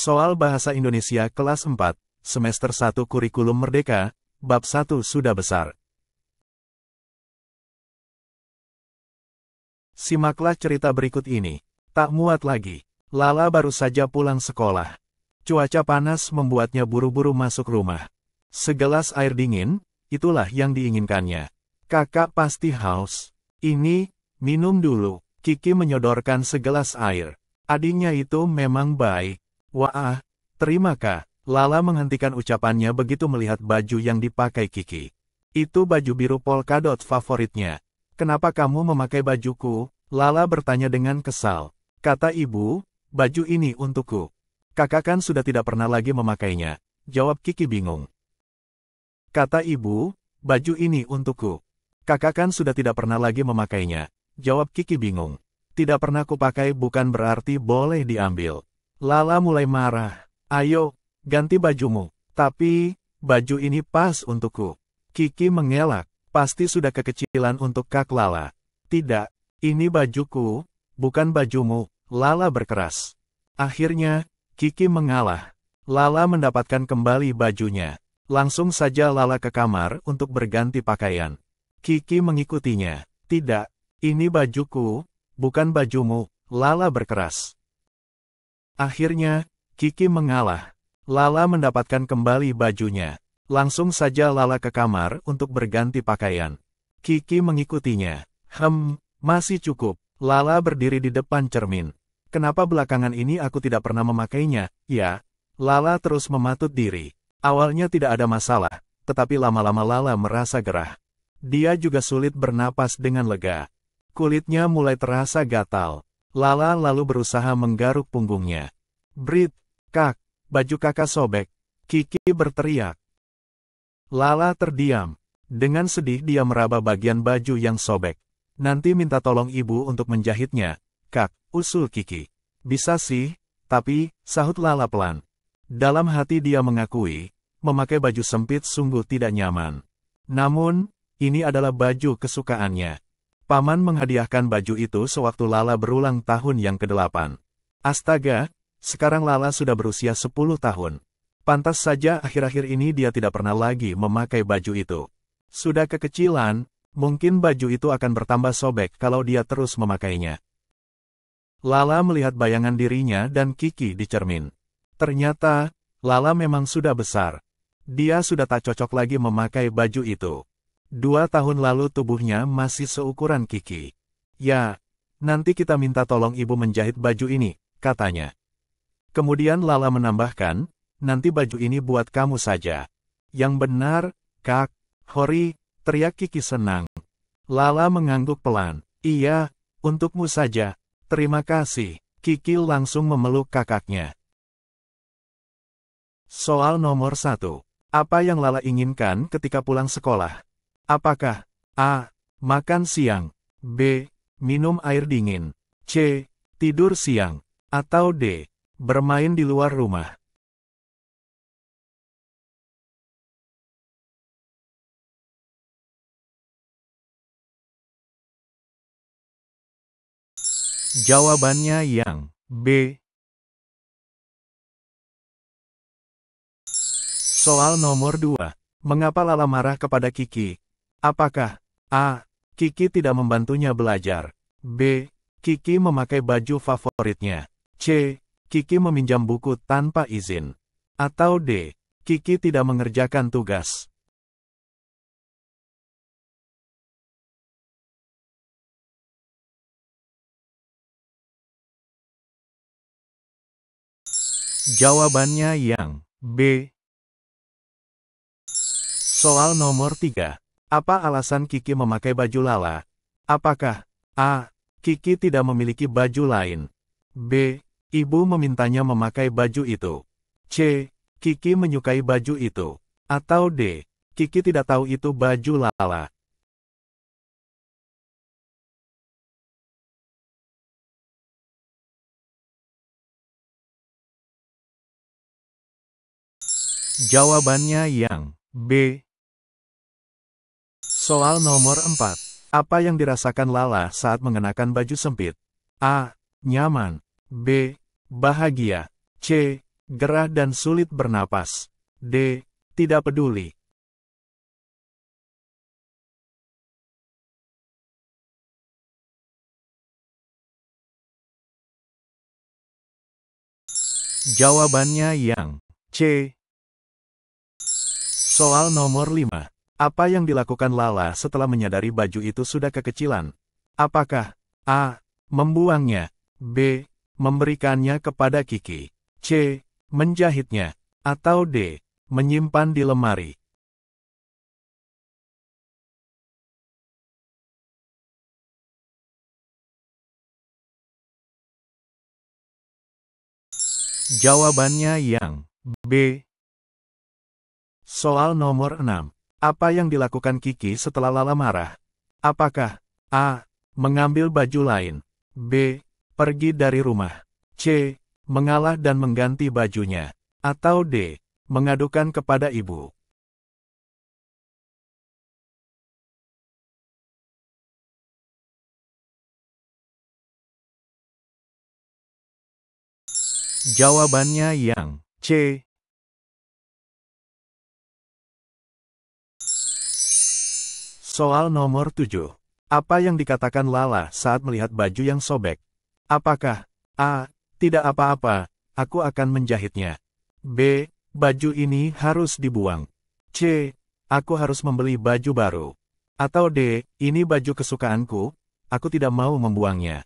Soal Bahasa Indonesia kelas 4, semester 1 Kurikulum Merdeka, bab 1 sudah besar. Simaklah cerita berikut ini. Tak muat lagi. Lala baru saja pulang sekolah. Cuaca panas membuatnya buru-buru masuk rumah. Segelas air dingin, itulah yang diinginkannya. Kakak pasti haus. Ini, minum dulu. Kiki menyodorkan segelas air. Adiknya itu memang baik. Wah, terima Kak. Lala menghentikan ucapannya begitu melihat baju yang dipakai Kiki. Itu baju biru polkadot favoritnya. Kenapa kamu memakai bajuku? Lala bertanya dengan kesal. Kata ibu, baju ini untukku. Kakak kan sudah tidak pernah lagi memakainya. Jawab Kiki bingung. Kata ibu, baju ini untukku. Kakak kan sudah tidak pernah lagi memakainya. Jawab Kiki bingung. Tidak pernah kupakai bukan berarti boleh diambil. Lala mulai marah. Ayo, ganti bajumu. Tapi, baju ini pas untukku. Kiki mengelak. Pasti sudah kekecilan untuk Kak Lala. Tidak, ini bajuku, bukan bajumu. Lala berkeras. Akhirnya, Kiki mengalah. Lala mendapatkan kembali bajunya. Langsung saja Lala ke kamar untuk berganti pakaian. Kiki mengikutinya. Tidak, ini bajuku, bukan bajumu. Lala berkeras. Akhirnya, Kiki mengalah. Lala mendapatkan kembali bajunya. Langsung saja Lala ke kamar untuk berganti pakaian. Kiki mengikutinya. Masih cukup. Lala berdiri di depan cermin. Kenapa belakangan ini aku tidak pernah memakainya, ya? Lala terus mematut diri. Awalnya tidak ada masalah, tetapi lama-lama Lala merasa gerah. Dia juga sulit bernapas dengan lega. Kulitnya mulai terasa gatal. Lala lalu berusaha menggaruk punggungnya. Brit, Kak, baju kakak sobek. Kiki berteriak. Lala terdiam. Dengan sedih dia meraba bagian baju yang sobek. Nanti minta tolong ibu untuk menjahitnya. Kak, usul Kiki. Bisa sih, tapi, sahut Lala pelan. Dalam hati dia mengakui, memakai baju sempit sungguh tidak nyaman. Namun, ini adalah baju kesukaannya. Paman menghadiahkan baju itu sewaktu Lala berulang tahun yang ke-8. Astaga, sekarang Lala sudah berusia 10 tahun. Pantas saja akhir-akhir ini dia tidak pernah lagi memakai baju itu. Sudah kekecilan, mungkin baju itu akan bertambah sobek kalau dia terus memakainya. Lala melihat bayangan dirinya dan Kiki di cermin. Ternyata, Lala memang sudah besar. Dia sudah tak cocok lagi memakai baju itu. 2 tahun lalu tubuhnya masih seukuran Kiki. Ya, nanti kita minta tolong ibu menjahit baju ini, katanya. Kemudian Lala menambahkan, nanti baju ini buat kamu saja. Yang benar, Kak, Hori, teriak Kiki senang. Lala mengangguk pelan. Iya, untukmu saja. Terima kasih. Kiki langsung memeluk kakaknya. Soal nomor 1. Apa yang Lala inginkan ketika pulang sekolah? Apakah A. Makan siang, B. Minum air dingin, C. Tidur siang, atau D. Bermain di luar rumah? Jawabannya yang B. Soal nomor 2. Mengapa Lala marah kepada Kiki? Apakah A. Kiki tidak membantunya belajar, B. Kiki memakai baju favoritnya, C. Kiki meminjam buku tanpa izin, atau D. Kiki tidak mengerjakan tugas? Jawabannya yang B. Soal nomor 3. Apa alasan Kiki memakai baju Lala? Apakah A. Kiki tidak memiliki baju lain, B. Ibu memintanya memakai baju itu, C. Kiki menyukai baju itu, atau D. Kiki tidak tahu itu baju Lala? Jawabannya yang B. Soal nomor 4. Apa yang dirasakan Lala saat mengenakan baju sempit? A. Nyaman, B. Bahagia, C. gerah dan sulit bernapas. D. Tidak peduli. Jawabannya yang C. Soal nomor 5. Apa yang dilakukan Lala setelah menyadari baju itu sudah kekecilan? Apakah A. Membuangnya, B. Memberikannya kepada Kiki, C. Menjahitnya, atau D. Menyimpan di lemari? Jawabannya yang B. Soal nomor 6. Apa yang dilakukan Kiki setelah Lala marah? Apakah A. Mengambil baju lain, B. Pergi dari rumah, C. Mengalah dan mengganti bajunya, atau D. Mengadukan kepada ibu? Jawabannya yang C. Soal nomor 7. Apa yang dikatakan Lala saat melihat baju yang sobek? Apakah A. Tidak apa-apa, aku akan menjahitnya, B. Baju ini harus dibuang, C. Aku harus membeli baju baru, atau D. Ini baju kesukaanku, aku tidak mau membuangnya?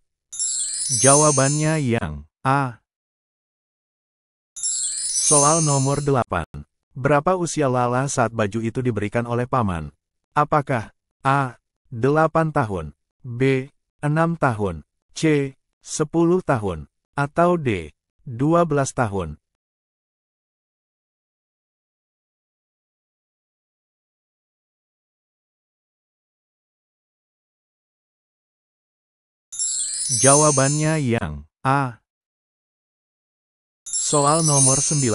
Jawabannya yang A. Soal nomor 8. Berapa usia Lala saat baju itu diberikan oleh paman? Apakah A. 8 tahun, B. 6 tahun, C. 10 tahun, atau D. 12 tahun? Jawabannya yang A. Soal nomor 9.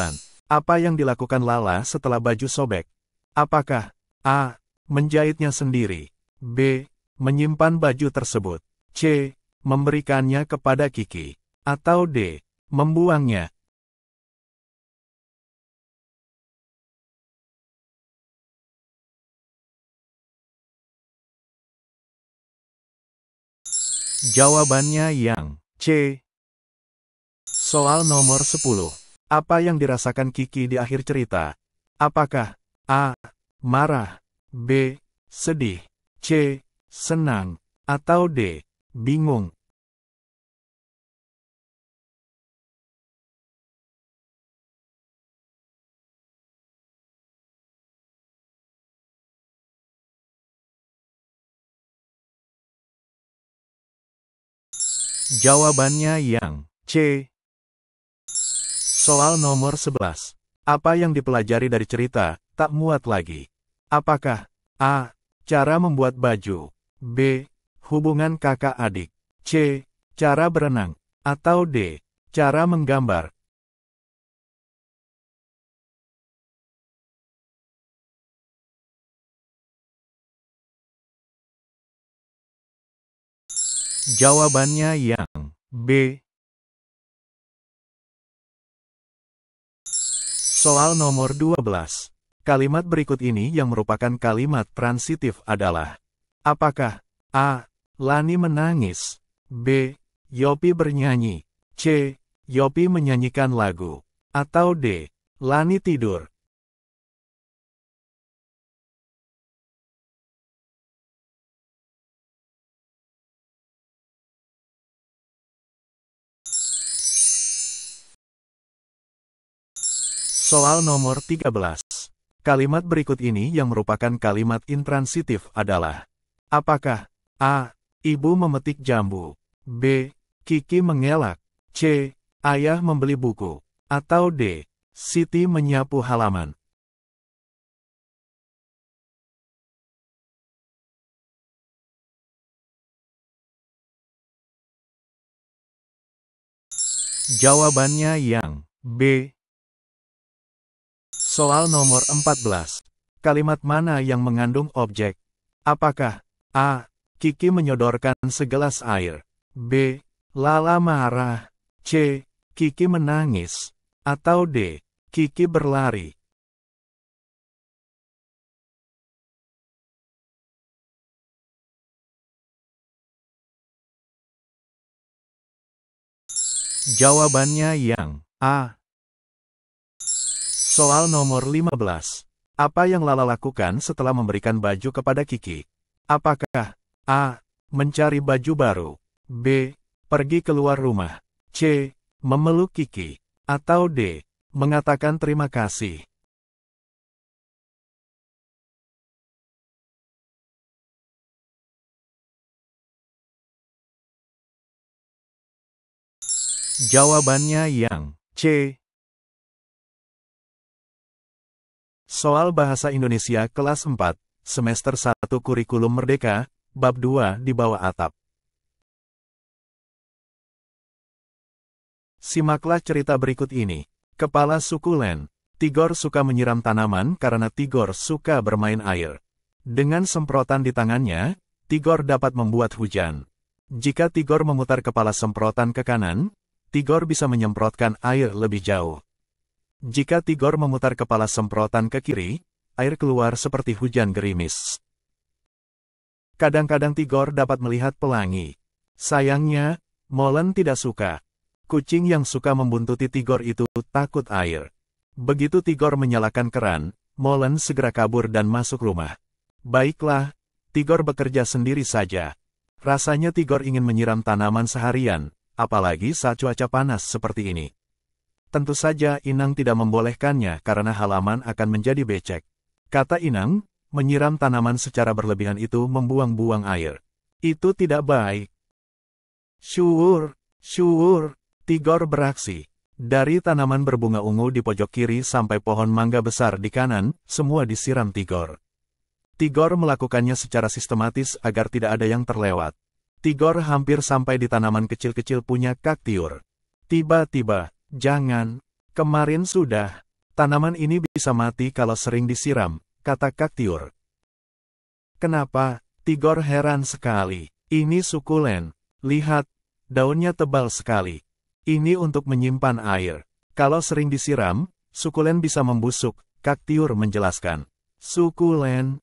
Apa yang dilakukan Lala setelah baju sobek? Apakah A. Menjahitnya sendiri, B. Menyimpan baju tersebut, C. Memberikannya kepada Kiki, atau D. Membuangnya? Jawabannya yang C. Soal nomor 10. Apa yang dirasakan Kiki di akhir cerita? Apakah A. Marah, B. Sedih, C. Senang, atau D. Bingung? Jawabannya yang C. Soal nomor 11. Apa yang dipelajari dari cerita Tak Muat Lagi? Apakah A. Cara membuat baju, B. Hubungan kakak adik, C. Cara berenang, atau D. Cara menggambar? Jawabannya yang B. Soal nomor 12. Kalimat berikut ini yang merupakan kalimat transitif adalah: apakah A. Lani menangis, B. Yopi bernyanyi, C. Yopi menyanyikan lagu, atau D. Lani tidur? Soal nomor 13. Kalimat berikut ini yang merupakan kalimat intransitif adalah: apakah A. Ibu memetik jambu, B. Kiki mengelak, C. Ayah membeli buku, atau D. Siti menyapu halaman? Jawabannya yang B. Soal nomor 14. Kalimat mana yang mengandung objek? Apakah A. Kiki menyodorkan segelas air, B. Lala marah, C. Kiki menangis, Atau D. Kiki berlari. Jawabannya yang A. Soal nomor 15. Apa yang Lala lakukan setelah memberikan baju kepada Kiki? Apakah A. Mencari baju baru, B. Pergi keluar rumah, C. Memeluk Kiki, atau D. Mengatakan terima kasih? Jawabannya yang C. Soal Bahasa Indonesia kelas 4, semester 1 Kurikulum Merdeka, bab 2 di bawah atap. Simaklah cerita berikut ini. Kepala sukulen. Tigor suka menyiram tanaman karena Tigor suka bermain air. Dengan semprotan di tangannya, Tigor dapat membuat hujan. Jika Tigor memutar kepala semprotan ke kanan, Tigor bisa menyemprotkan air lebih jauh. Jika Tigor memutar kepala semprotan ke kiri, air keluar seperti hujan gerimis. Kadang-kadang Tigor dapat melihat pelangi. Sayangnya, Molen tidak suka. Kucing yang suka membuntuti Tigor itu takut air. Begitu Tigor menyalakan keran, Molen segera kabur dan masuk rumah. Baiklah, Tigor bekerja sendiri saja. Rasanya Tigor ingin menyiram tanaman seharian, apalagi saat cuaca panas seperti ini. Tentu saja Inang tidak membolehkannya karena halaman akan menjadi becek. Kata Inang, menyiram tanaman secara berlebihan itu membuang-buang air. Itu tidak baik. Syur, Tigor beraksi. Dari tanaman berbunga ungu di pojok kiri sampai pohon mangga besar di kanan, semua disiram Tigor. Tigor melakukannya secara sistematis agar tidak ada yang terlewat. Tigor hampir sampai di tanaman kecil-kecil punya Kaktiur. Tiba-tiba, jangan, kemarin sudah. Tanaman ini bisa mati kalau sering disiram, kata Kaktiur. Kenapa? Tigor heran sekali. Ini sukulen. Lihat, daunnya tebal sekali. Ini untuk menyimpan air. Kalau sering disiram, sukulen bisa membusuk, Kaktiur menjelaskan. Sukulen,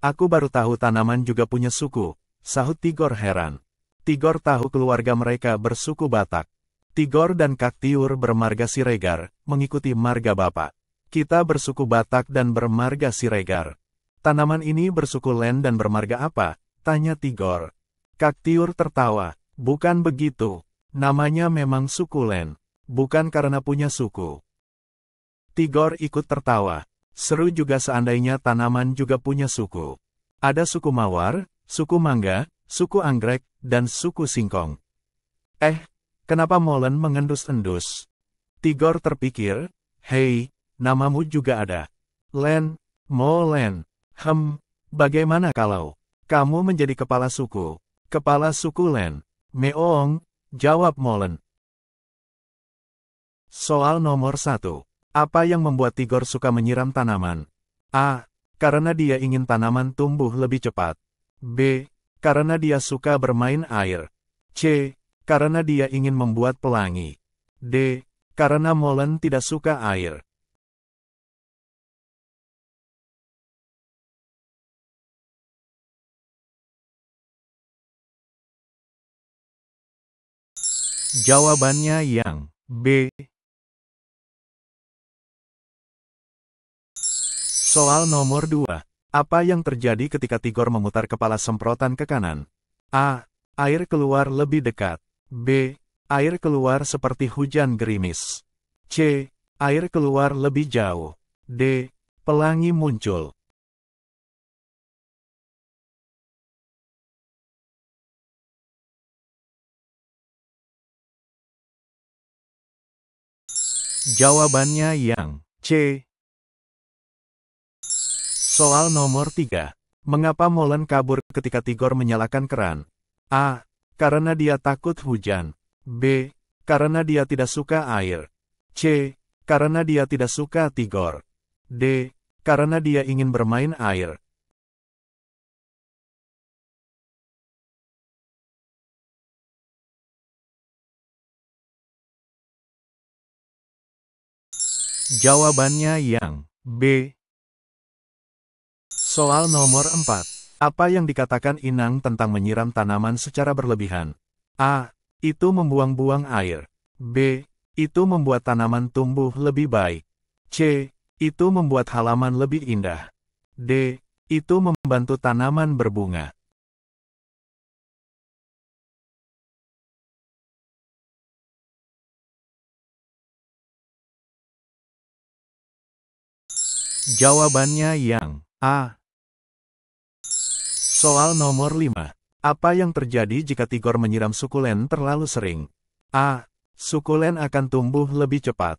aku baru tahu tanaman juga punya suku, sahut Tigor heran. Tigor tahu keluarga mereka bersuku Batak. Tigor dan Kaktiur bermarga Siregar, mengikuti marga bapak. Kita bersuku Batak dan bermarga Siregar. Tanaman ini bersuku Len dan bermarga apa? Tanya Tigor. Kaktiur tertawa. Bukan begitu. Namanya memang sukulen. Bukan karena punya suku. Tigor ikut tertawa. Seru juga seandainya tanaman juga punya suku. Ada suku Mawar, suku Mangga, suku Anggrek, dan suku Singkong. Kenapa Molen mengendus-endus? Tigor terpikir, hei, namamu juga ada. Len, Molen. Bagaimana kalau kamu menjadi kepala suku? Kepala suku Len. Meong, jawab Molen. Soal nomor 1. Apa yang membuat Tigor suka menyiram tanaman? A. Karena dia ingin tanaman tumbuh lebih cepat. B. Karena dia suka bermain air. C. Karena dia ingin membuat pelangi. D. Karena Molen tidak suka air. Jawabannya yang B. Soal nomor 2. Apa yang terjadi ketika Tigor memutar kepala semprotan ke kanan? A. Air keluar lebih dekat. B. Air keluar seperti hujan gerimis. C. Air keluar lebih jauh. D. Pelangi muncul. Jawabannya yang C. Soal nomor 3. Mengapa Molen kabur ketika Tigor menyalakan keran? A. Karena dia takut hujan. B. Karena dia tidak suka air. C. Karena dia tidak suka Tigor. D. Karena dia ingin bermain air. Jawabannya yang B. Soal nomor 4. Apa yang dikatakan Inang tentang menyiram tanaman secara berlebihan? A. Itu membuang-buang air. B. Itu membuat tanaman tumbuh lebih baik. C. Itu membuat halaman lebih indah. D. Itu membantu tanaman berbunga. Jawabannya yang A. Soal nomor 5. Apa yang terjadi jika Tigor menyiram sukulen terlalu sering? A. Sukulen akan tumbuh lebih cepat.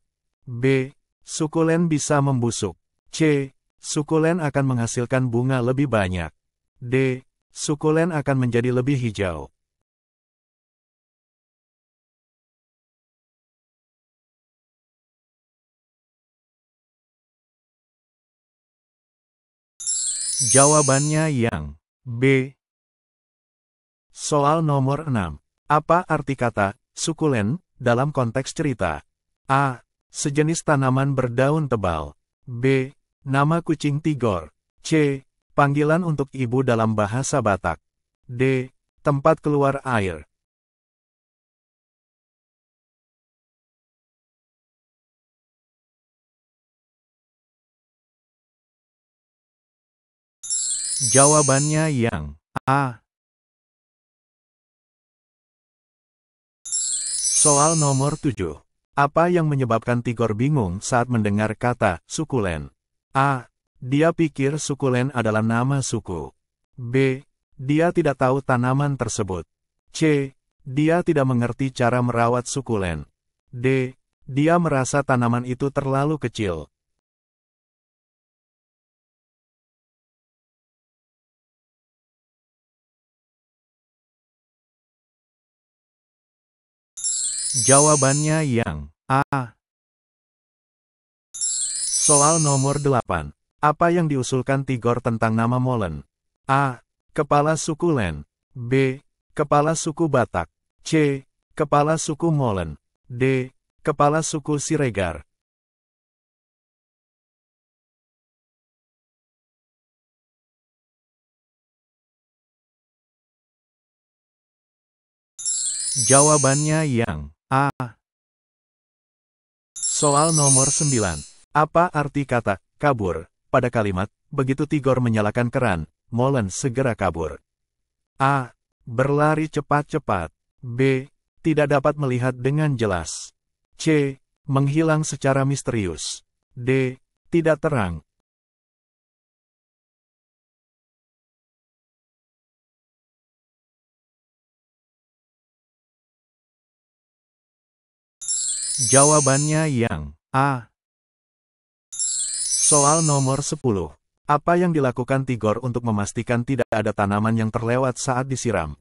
B. Sukulen bisa membusuk. C. Sukulen akan menghasilkan bunga lebih banyak. D. Sukulen akan menjadi lebih hijau. Jawabannya yang B. Soal nomor 6. Apa arti kata sukulen dalam konteks cerita? A. Sejenis tanaman berdaun tebal. B. Nama kucing Tigor. C. Panggilan untuk ibu dalam bahasa Batak. D. Tempat keluar air. Jawabannya yang A. Soal nomor 7. Apa yang menyebabkan Tigor bingung saat mendengar kata sukulen? A. Dia pikir sukulen adalah nama suku. B. Dia tidak tahu tanaman tersebut. C. Dia tidak mengerti cara merawat sukulen. D. Dia merasa tanaman itu terlalu kecil. Jawabannya yang A. Soal nomor 8. Apa yang diusulkan Tigor tentang nama molen? A. Kepala sukulen. B. Kepala suku Batak. C. Kepala suku Molen. D. Kepala suku Siregar. Jawabannya yang A. Soal nomor 9. Apa arti kata kabur pada kalimat begitu Tigor menyalakan keran, molen segera kabur? A. Berlari cepat-cepat. B. Tidak dapat melihat dengan jelas. C. Menghilang secara misterius. D. Tidak terang. Jawabannya yang A. Soal nomor 10. Apa yang dilakukan Tigor untuk memastikan tidak ada tanaman yang terlewat saat disiram?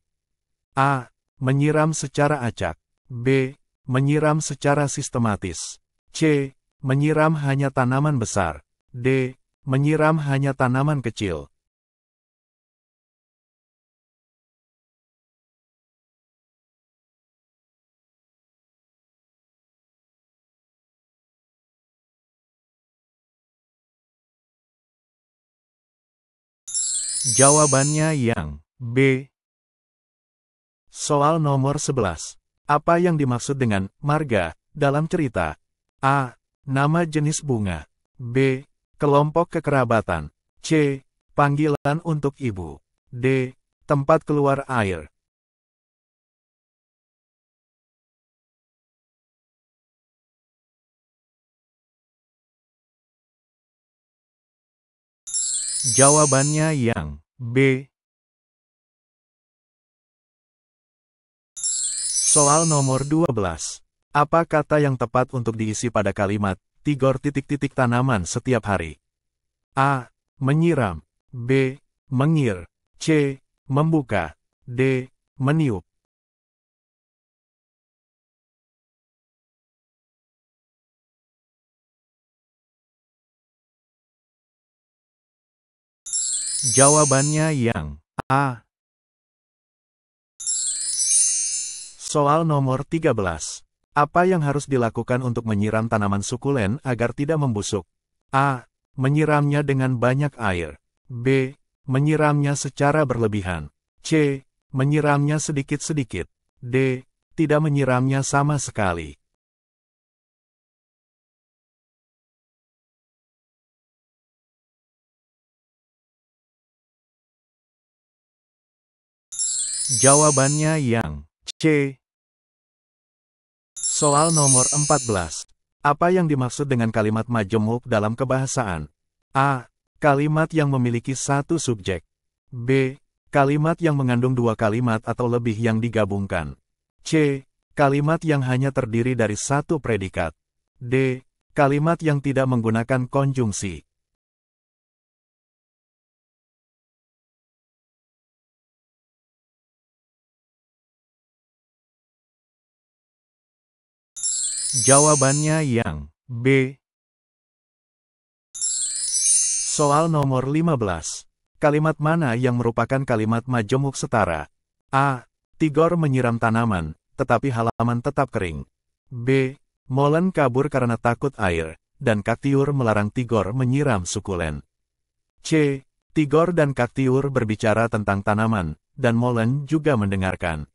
A. Menyiram secara acak. B. Menyiram secara sistematis. C. Menyiram hanya tanaman besar. D. Menyiram hanya tanaman kecil. Jawabannya yang B. Soal nomor 11. Apa yang dimaksud dengan marga dalam cerita? A. Nama jenis bunga. B. Kelompok kekerabatan. C. Panggilan untuk ibu. D. Tempat keluar air. Jawabannya yang B. Soal nomor 12. Apa kata yang tepat untuk diisi pada kalimat Tigor titik-titik tanaman setiap hari? A. Menyiram. B. Mengir. C. Membuka. D. Meniup. Jawabannya yang A. Soal nomor 13. Apa yang harus dilakukan untuk menyiram tanaman sukulen agar tidak membusuk? A. Menyiramnya dengan banyak air. B. Menyiramnya secara berlebihan. C. Menyiramnya sedikit-sedikit. D. Tidak menyiramnya sama sekali. Jawabannya yang C. Soal nomor 14. Apa yang dimaksud dengan kalimat majemuk dalam kebahasaan? A. Kalimat yang memiliki satu subjek. B. Kalimat yang mengandung dua kalimat atau lebih yang digabungkan. C. Kalimat yang hanya terdiri dari satu predikat. D. Kalimat yang tidak menggunakan konjungsi. Jawabannya yang B. Soal nomor 15. Kalimat mana yang merupakan kalimat majemuk setara? A. Tigor menyiram tanaman, tetapi halaman tetap kering. B. Molen kabur karena takut air, dan kaktiur melarang Tigor menyiram sukulen. C. Tigor dan kaktiur berbicara tentang tanaman, dan Molen juga mendengarkan.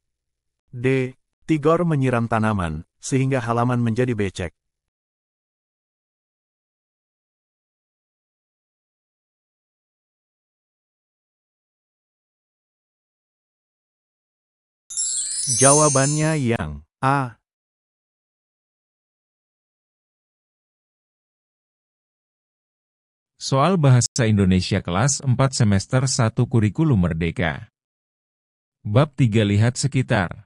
D. Tigor menyiram tanaman, sehingga halaman menjadi becek. Jawabannya yang A. Soal Bahasa Indonesia kelas 4 semester 1 Kurikulum Merdeka. Bab 3 Lihat sekitar.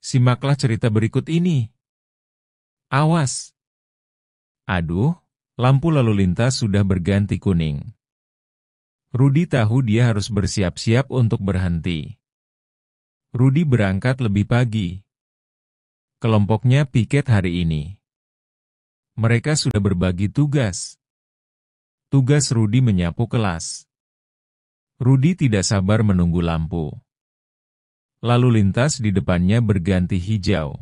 Simaklah cerita berikut ini. Awas! Aduh, lampu lalu lintas sudah berganti kuning. Rudi tahu dia harus bersiap-siap untuk berhenti. Rudi berangkat lebih pagi. Kelompoknya piket hari ini. Mereka sudah berbagi tugas. Tugas Rudi menyapu kelas. Rudi tidak sabar menunggu lampu. Lalu lintas di depannya berganti hijau.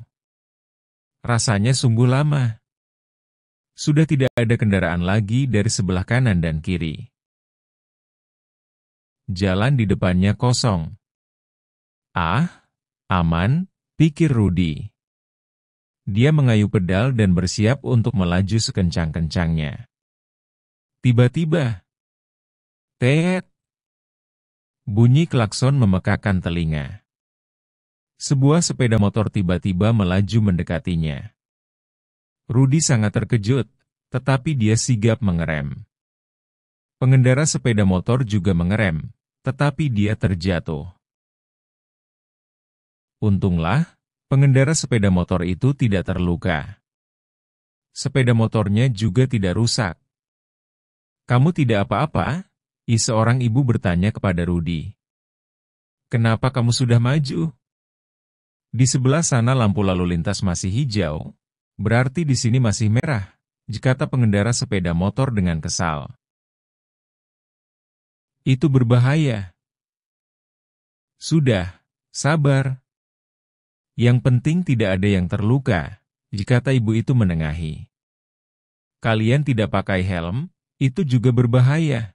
Rasanya sungguh lama. Sudah tidak ada kendaraan lagi dari sebelah kanan dan kiri. Jalan di depannya kosong. Ah, aman, pikir Rudi. Dia mengayuh pedal dan bersiap untuk melaju sekencang-kencangnya. Tiba-tiba, teet! Bunyi klakson memekakan telinga. Sebuah sepeda motor tiba-tiba melaju mendekatinya. Rudi sangat terkejut, tetapi dia sigap mengerem. Pengendara sepeda motor juga mengerem, tetapi dia terjatuh. Untunglah, pengendara sepeda motor itu tidak terluka. Sepeda motornya juga tidak rusak. "Kamu tidak apa-apa?" seorang ibu bertanya kepada Rudi. "Kenapa kamu sudah maju?" "Di sebelah sana lampu lalu lintas masih hijau, berarti di sini masih merah," kata pengendara sepeda motor dengan kesal. "Itu berbahaya." "Sudah, sabar. Yang penting tidak ada yang terluka," kata ibu itu menengahi. "Kalian tidak pakai helm, itu juga berbahaya."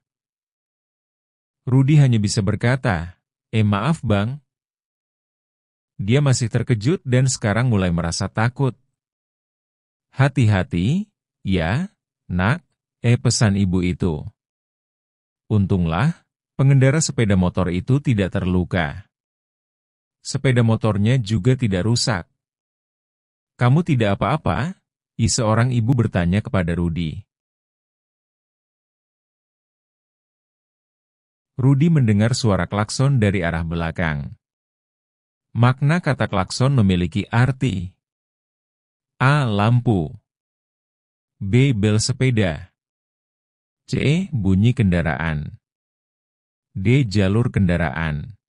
Rudi hanya bisa berkata, "Maaf bang." Dia masih terkejut dan sekarang mulai merasa takut. "Hati-hati, ya, nak," pesan ibu itu. Untunglah, pengendara sepeda motor itu tidak terluka. Sepeda motornya juga tidak rusak. "Kamu tidak apa-apa?" seorang ibu bertanya kepada Rudi. Rudi mendengar suara klakson dari arah belakang. Makna kata klakson memiliki arti. A. Lampu. B. Bel sepeda. C. Bunyi kendaraan. D. Jalur kendaraan.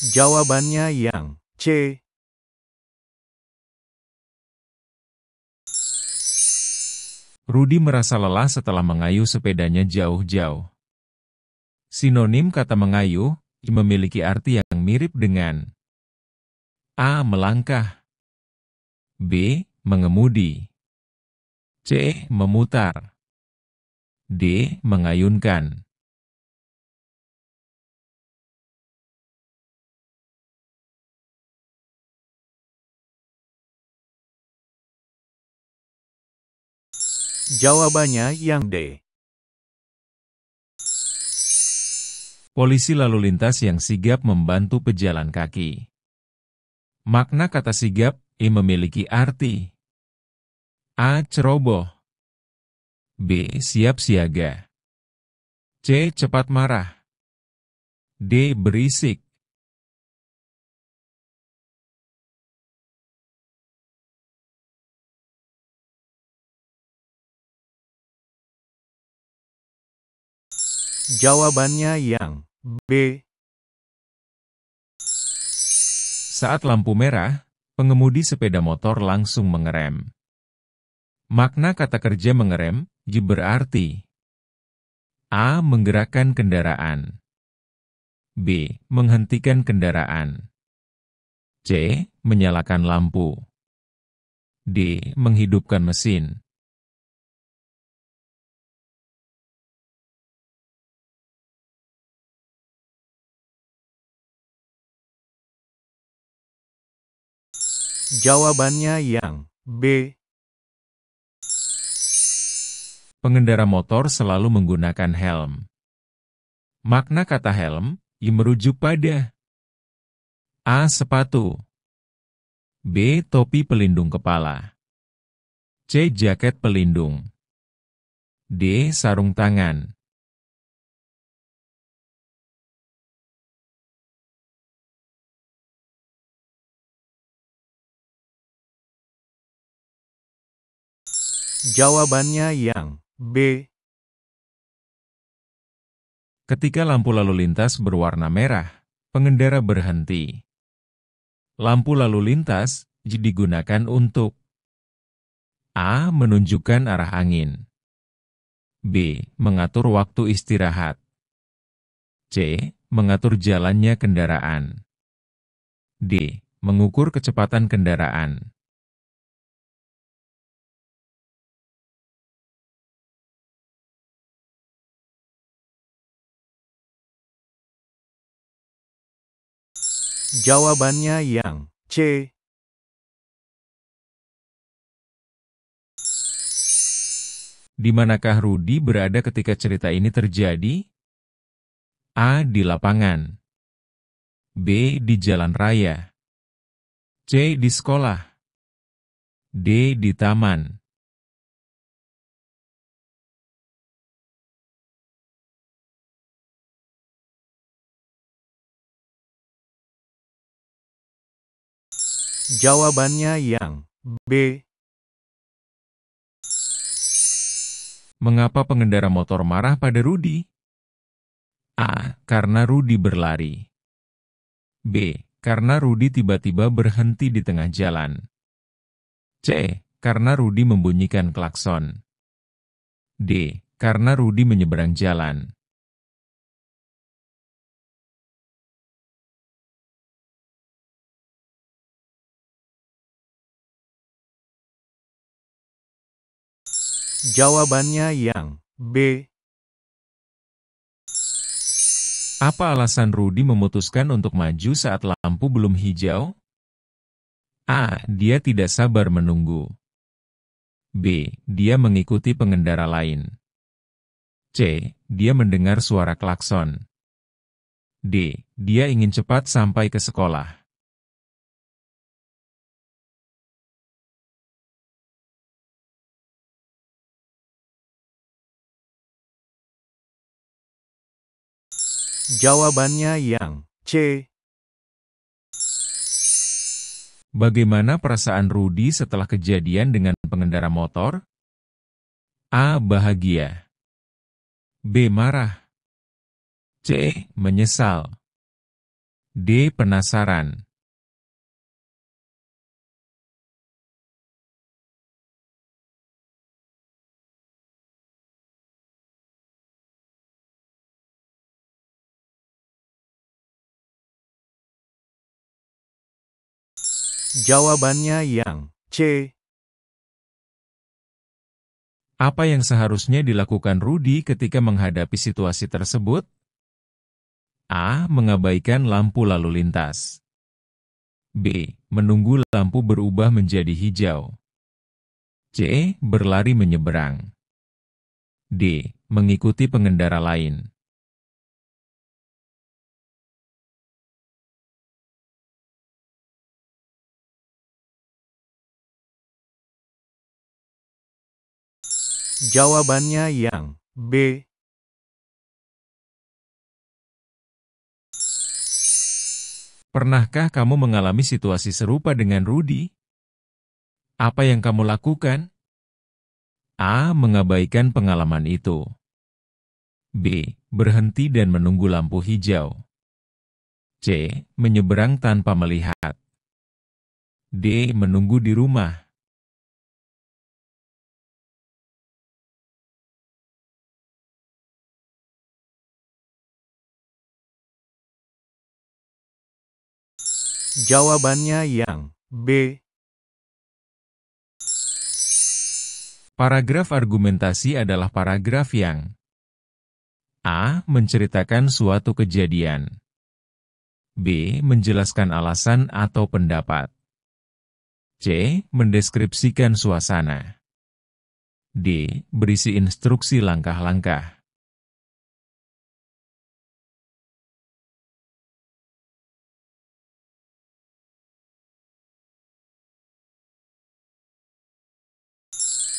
Jawabannya yang C. Rudi merasa lelah setelah mengayuh sepedanya jauh-jauh. Sinonim kata mengayuh memiliki arti yang mirip dengan A. Melangkah, B. Mengemudi, C. Memutar, D. Mengayunkan. Jawabannya yang D. Polisi lalu lintas yang sigap membantu pejalan kaki. Makna kata sigap memiliki arti A. Ceroboh, B. Siap siaga, C. Cepat marah, D. Berisik. Jawabannya yang B. Saat lampu merah, pengemudi sepeda motor langsung mengerem. Makna kata kerja mengerem berarti A. Menggerakkan kendaraan, B. Menghentikan kendaraan, C. Menyalakan lampu, D. Menghidupkan mesin. Jawabannya yang B. Pengendara motor selalu menggunakan helm. Makna kata helm merujuk pada A. Sepatu, B. Topi pelindung kepala, C. Jaket pelindung, D. Sarung tangan. Jawabannya yang B. Ketika lampu lalu lintas berwarna merah, pengendara berhenti. Lampu lalu lintas digunakan untuk A. Menunjukkan arah angin, B. Mengatur waktu istirahat, C. Mengatur jalannya kendaraan, D. Mengukur kecepatan kendaraan. Jawabannya yang C. Di manakah Rudi berada ketika cerita ini terjadi? A. Di lapangan, B. Di jalan raya, C. Di sekolah, D. Di taman. Jawabannya yang B. Mengapa pengendara motor marah pada Rudi? A. Karena Rudi berlari, B. Karena Rudi tiba-tiba berhenti di tengah jalan, C. Karena Rudi membunyikan klakson, D. Karena Rudi menyeberang jalan. Jawabannya yang B. Apa alasan Rudi memutuskan untuk maju saat lampu belum hijau? A. Dia tidak sabar menunggu, B. Dia mengikuti pengendara lain, C. Dia mendengar suara klakson, D. Dia ingin cepat sampai ke sekolah. Jawabannya yang C. Bagaimana perasaan Rudi setelah kejadian dengan pengendara motor? A. Bahagia, B. Marah, C. Menyesal, D. Penasaran. Jawabannya yang C. Apa yang seharusnya dilakukan Rudy ketika menghadapi situasi tersebut? A. Mengabaikan lampu lalu lintas. B. Menunggu lampu berubah menjadi hijau. C. Berlari menyeberang. D. Mengikuti pengendara lain. Jawabannya yang B. Pernahkah kamu mengalami situasi serupa dengan Rudy? Apa yang kamu lakukan? A. Mengabaikan pengalaman itu. B. Berhenti dan menunggu lampu hijau. C. Menyeberang tanpa melihat. D. Menunggu di rumah. Jawabannya yang B. Paragraf argumentasi adalah paragraf yang A. Menceritakan suatu kejadian. B. Menjelaskan alasan atau pendapat. C. Mendeskripsikan suasana. D. Berisi instruksi langkah-langkah.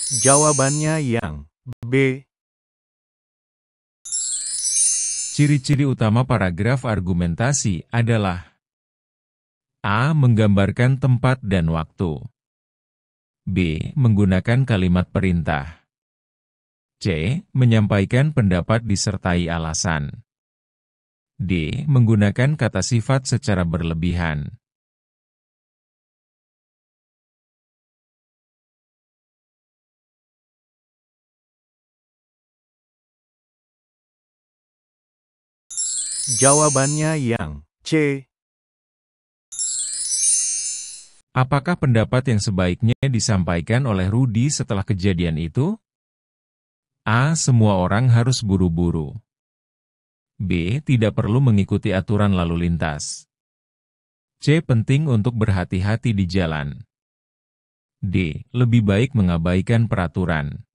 Jawabannya yang B. Ciri-ciri utama paragraf argumentasi adalah A. Menggambarkan tempat dan waktu. B. Menggunakan kalimat perintah. C. Menyampaikan pendapat disertai alasan. D. Menggunakan kata sifat secara berlebihan. Jawabannya yang C. Apakah pendapat yang sebaiknya disampaikan oleh Rudy setelah kejadian itu? A. Semua orang harus buru-buru. B. Tidak perlu mengikuti aturan lalu lintas. C. Penting untuk berhati-hati di jalan. D. Lebih baik mengabaikan peraturan.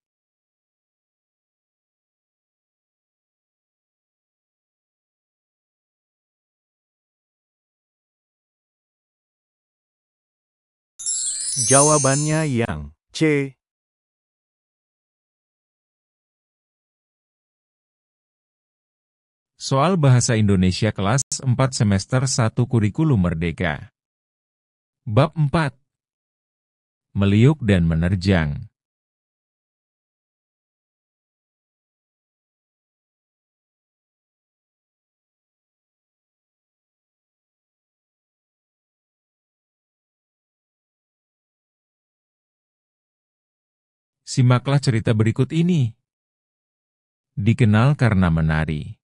Jawabannya yang C. Soal Bahasa Indonesia kelas 4 semester 1 Kurikulum Merdeka. Bab 4. Meliuk dan menerjang. Simaklah cerita berikut ini. Dikenal karena menari.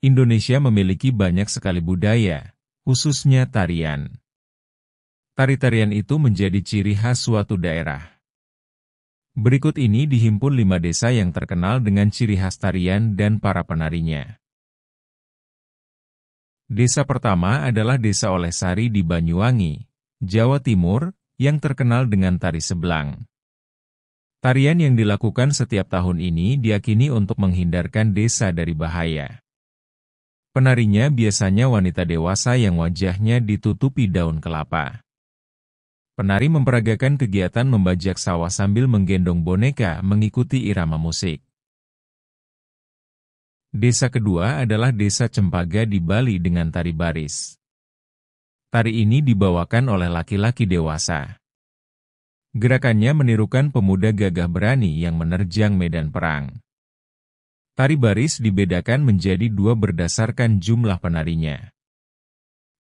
Indonesia memiliki banyak sekali budaya, khususnya tarian. Tari-tarian itu menjadi ciri khas suatu daerah. Berikut ini dihimpun 5 desa yang terkenal dengan ciri khas tarian dan para penarinya. Desa pertama adalah Desa Olehsari di Banyuwangi, Jawa Timur, yang terkenal dengan tari sebelang. Tarian yang dilakukan setiap tahun ini diyakini untuk menghindarkan desa dari bahaya. Penarinya biasanya wanita dewasa yang wajahnya ditutupi daun kelapa. Penari memperagakan kegiatan membajak sawah sambil menggendong boneka mengikuti irama musik. Desa kedua adalah Desa Cempaka di Bali dengan tari baris. Tari ini dibawakan oleh laki-laki dewasa. Gerakannya menirukan pemuda gagah berani yang menerjang medan perang. Tari baris dibedakan menjadi 2 berdasarkan jumlah penarinya.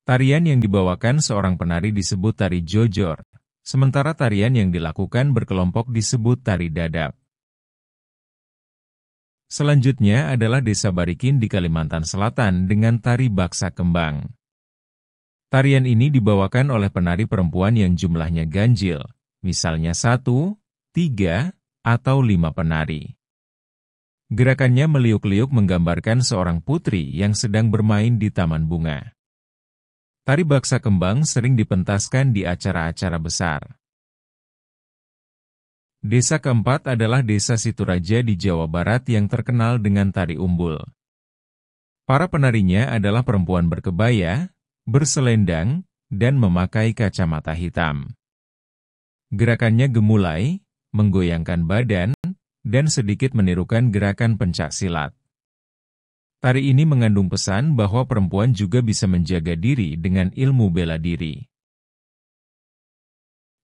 Tarian yang dibawakan seorang penari disebut tari jojor, sementara tarian yang dilakukan berkelompok disebut tari dadap. Selanjutnya adalah Desa Barikin di Kalimantan Selatan dengan tari baksa kembang. Tarian ini dibawakan oleh penari perempuan yang jumlahnya ganjil, misalnya 1, 3, atau 5 penari. Gerakannya meliuk-liuk menggambarkan seorang putri yang sedang bermain di taman bunga. Tari baksa kembang sering dipentaskan di acara-acara besar. Desa keempat adalah Desa Situraja di Jawa Barat yang terkenal dengan tari umbul. Para penarinya adalah perempuan berkebaya, berselendang, dan memakai kacamata hitam. Gerakannya gemulai, menggoyangkan badan, dan sedikit menirukan gerakan pencak silat. Tari ini mengandung pesan bahwa perempuan juga bisa menjaga diri dengan ilmu bela diri.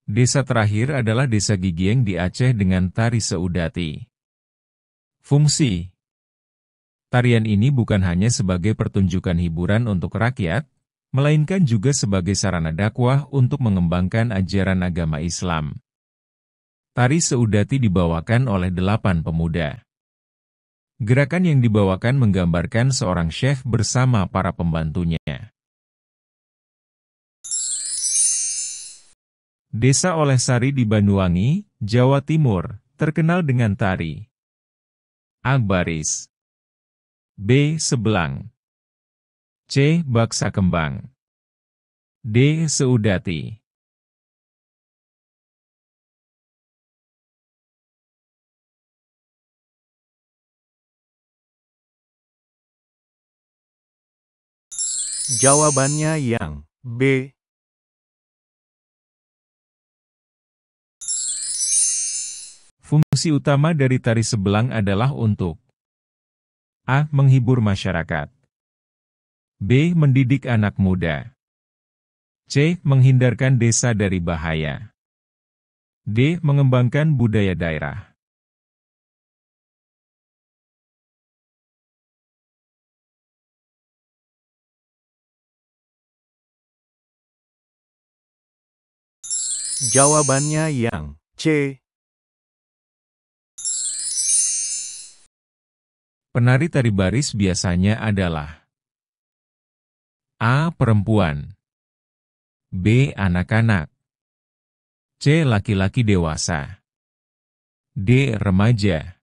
Desa terakhir adalah Desa Gigieng di Aceh dengan tari seudati. Fungsi: tarian ini bukan hanya sebagai pertunjukan hiburan untuk rakyat, melainkan juga sebagai sarana dakwah untuk mengembangkan ajaran agama Islam. Tari seudati dibawakan oleh 8 pemuda. Gerakan yang dibawakan menggambarkan seorang chef bersama para pembantunya. Desa Olehsari di Banyuwangi, Jawa Timur, terkenal dengan tari A. Baris, B. Sebelang, C. Baksa kembang, D. Seudati. Jawabannya yang B. Fungsi utama dari tari sebelang adalah untuk A. Menghibur masyarakat, B. Mendidik anak muda, C. Menghindarkan desa dari bahaya, D. Mengembangkan budaya daerah. Jawabannya yang C. Penari tari baris biasanya adalah A. Perempuan, B. Anak-anak, C. Laki-laki dewasa, D. Remaja.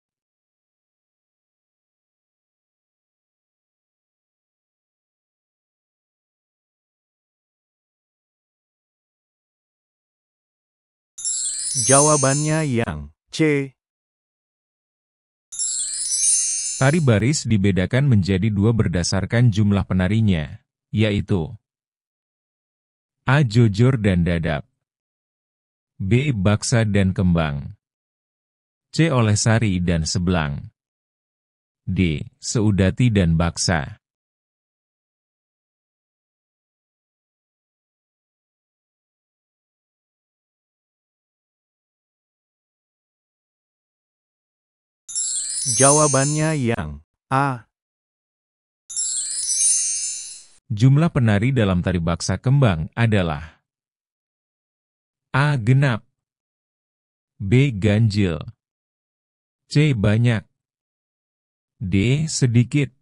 Jawabannya yang C. Tari baris dibedakan menjadi 2 berdasarkan jumlah penarinya, yaitu A. Jojor dan dadap, B. Baksa dan kembang, C. Olehsari dan sebelang, D. Seudati dan baksa. Jawabannya yang A. Jumlah penari dalam tari baksa kembang adalah A. Genap, B. Ganjil, C. Banyak, D. Sedikit.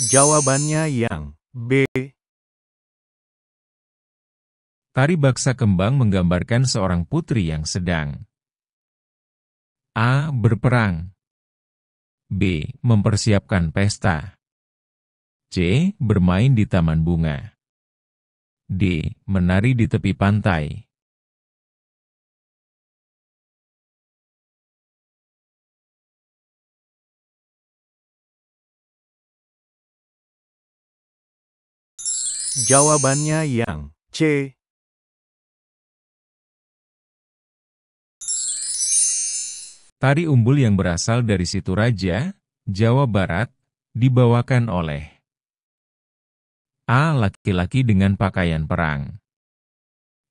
Jawabannya yang B. Tari baksa kembang menggambarkan seorang putri yang sedang A. Berperang, B. Mempersiapkan pesta, C. Bermain di taman bunga, D. Menari di tepi pantai. Jawabannya yang C. Tari umbul yang berasal dari Situraja, Jawa Barat, dibawakan oleh A. Laki-laki dengan pakaian perang,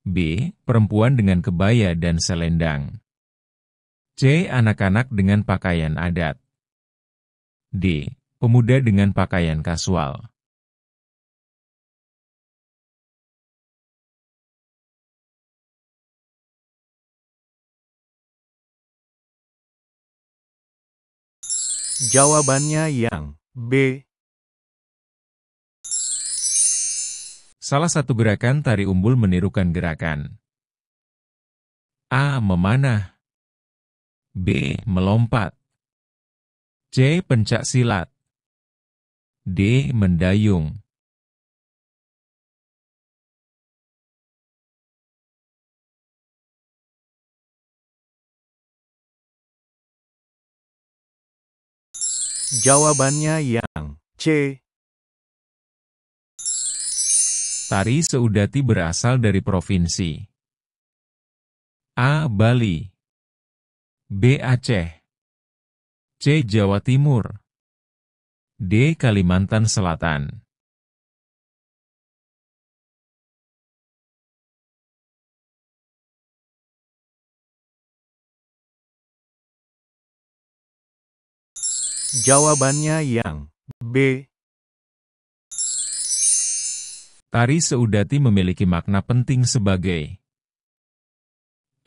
B. Perempuan dengan kebaya dan selendang. C. Anak-anak dengan pakaian adat. D. Pemuda dengan pakaian kasual. Jawabannya yang B. Salah satu gerakan tari umbul menirukan gerakan A. Memanah, B. Melompat, C. Pencak silat, D. Mendayung. Jawabannya yang C. Tari Seudati berasal dari provinsi A. Bali, B. Aceh, C. Jawa Timur, D. Kalimantan Selatan. Jawabannya yang B. Tari Seudati memiliki makna penting sebagai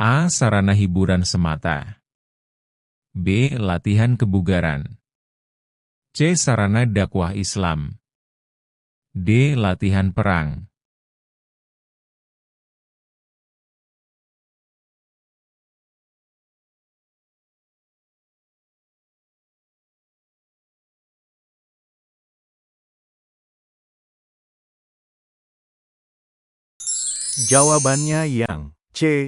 A. Sarana hiburan semata, B. Latihan kebugaran, C. Sarana dakwah Islam, D. Latihan perang. Jawabannya yang C.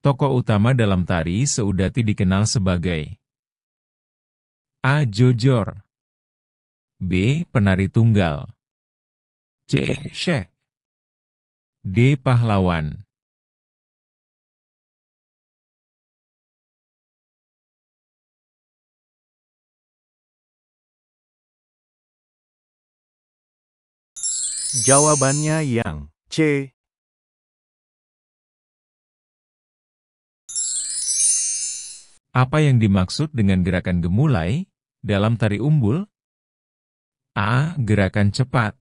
Tokoh utama dalam tari Seudati dikenal sebagai A. Jojor, B. Penari tunggal, C. Syekh, D. Pahlawan. Jawabannya yang C. Apa yang dimaksud dengan gerakan gemulai dalam tari umbul? A. Gerakan cepat,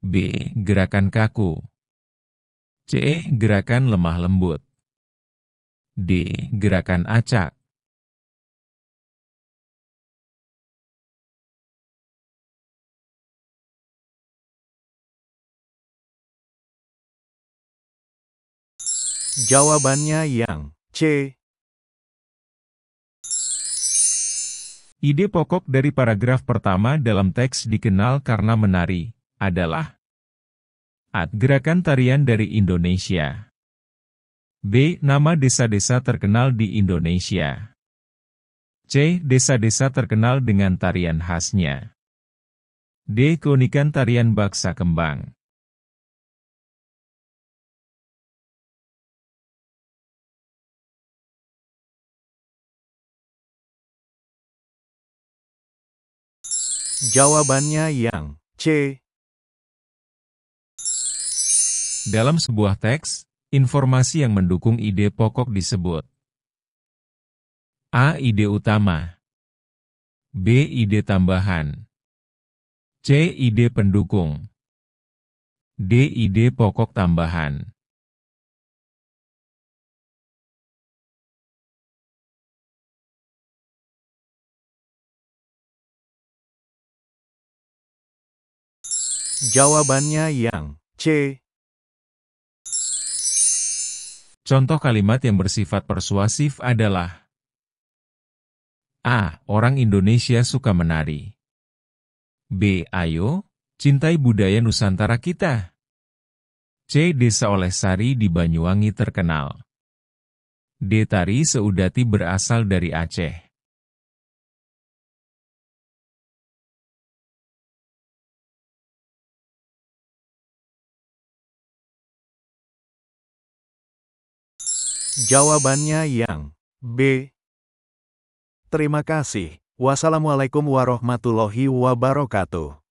B. Gerakan kaku, C. Gerakan lemah lembut, D. Gerakan acak. Jawabannya yang C. Ide pokok dari paragraf pertama dalam teks dikenal karena menari adalah A. Gerakan tarian dari Indonesia, B. Nama desa-desa terkenal di Indonesia, C. Desa-desa terkenal dengan tarian khasnya, D. Keunikan tarian baksa kembang. Jawabannya yang C. Dalam sebuah teks, informasi yang mendukung ide pokok disebut A. Ide utama, B. Ide tambahan, C. Ide pendukung, D. Ide pokok tambahan. Jawabannya yang C. Contoh kalimat yang bersifat persuasif adalah A. Orang Indonesia suka menari, B. Ayo, cintai budaya Nusantara kita, C. Desa Olehsari di Banyuwangi terkenal, D. Tari Seudati berasal dari Aceh. Jawabannya yang B. Terima kasih. Wassalamualaikum warahmatullahi wabarakatuh.